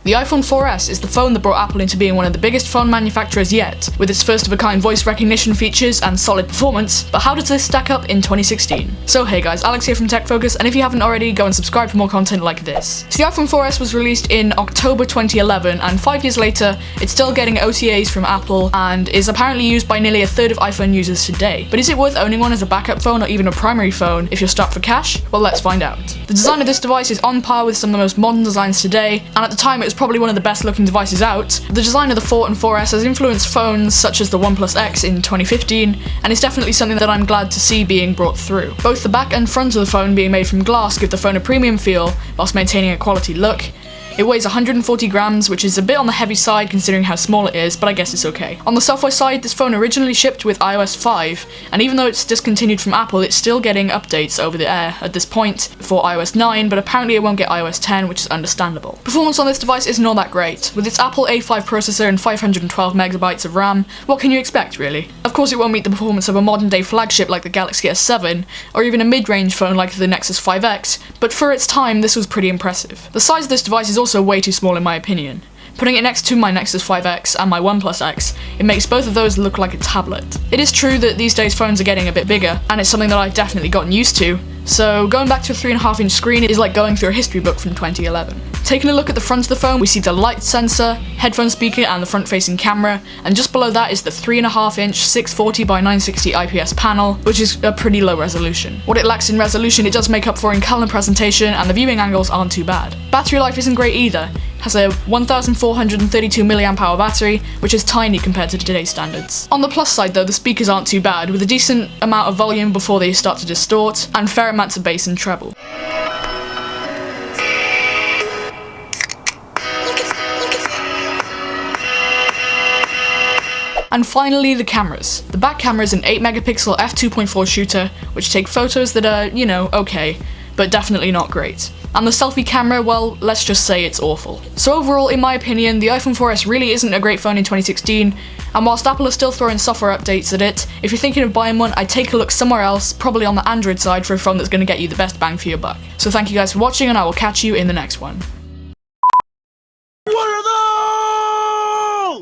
The iPhone 4S is the phone that brought Apple into being one of the biggest phone manufacturers yet, with its first-of-a-kind voice recognition features and solid performance, but how does this stack up in 2016? So hey guys, Alex here from TechFocus, and if you haven't already, go and subscribe for more content like this. So the iPhone 4S was released in October 2011, and 5 years later, it's still getting OTAs from Apple, and is apparently used by nearly a third of iPhone users today. But is it worth owning one as a backup phone or even a primary phone if you're strapped for cash? Well, let's find out. The design of this device is on par with some of the most modern designs today, and at the time it was probably one of the best looking devices out. The design of the 4 and 4S has influenced phones such as the OnePlus X in 2015, and is definitely something that I'm glad to see being brought through. Both the back and front of the phone being made from glass give the phone a premium feel, whilst maintaining a quality look. It weighs 140 grams, which is a bit on the heavy side considering how small it is, but I guess it's okay. On the software side, this phone originally shipped with iOS 5, and even though it's discontinued from Apple, it's still getting updates over the air at this point for iOS 9, but apparently it won't get iOS 10, which is understandable. Performance on this device isn't all that great. With its Apple A5 processor and 512 megabytes of RAM, what can you expect really? Of course it won't meet the performance of a modern day flagship like the Galaxy S7, or even a mid-range phone like the Nexus 5X, but for its time this was pretty impressive. The size of this device is also way too small in my opinion. Putting it next to my Nexus 5X and my OnePlus X, it makes both of those look like a tablet. It is true that these days phones are getting a bit bigger, and it's something that I've definitely gotten used to, so going back to a 3.5-inch screen is like going through a history book from 2011. Taking a look at the front of the phone, we see the light sensor, headphone speaker and the front-facing camera, and just below that is the 3.5-inch 640 by 960 IPS panel, which is a pretty low resolution. What it lacks in resolution it does make up for in color presentation, and the viewing angles aren't too bad. Battery life isn't great either. It has a 1432 mAh battery, which is tiny compared to today's standards. On the plus side though, the speakers aren't too bad, with a decent amount of volume before they start to distort, and fair amounts of bass and treble. And finally, the cameras. The back camera is an 8-megapixel f2.4 shooter, which take photos that are, okay, but definitely not great. And the selfie camera, well, let's just say it's awful. So overall, in my opinion, the iPhone 4S really isn't a great phone in 2016, and whilst Apple is still throwing software updates at it, if you're thinking of buying one, I'd take a look somewhere else, probably on the Android side, for a phone that's going to get you the best bang for your buck. So thank you guys for watching, and I will catch you in the next one.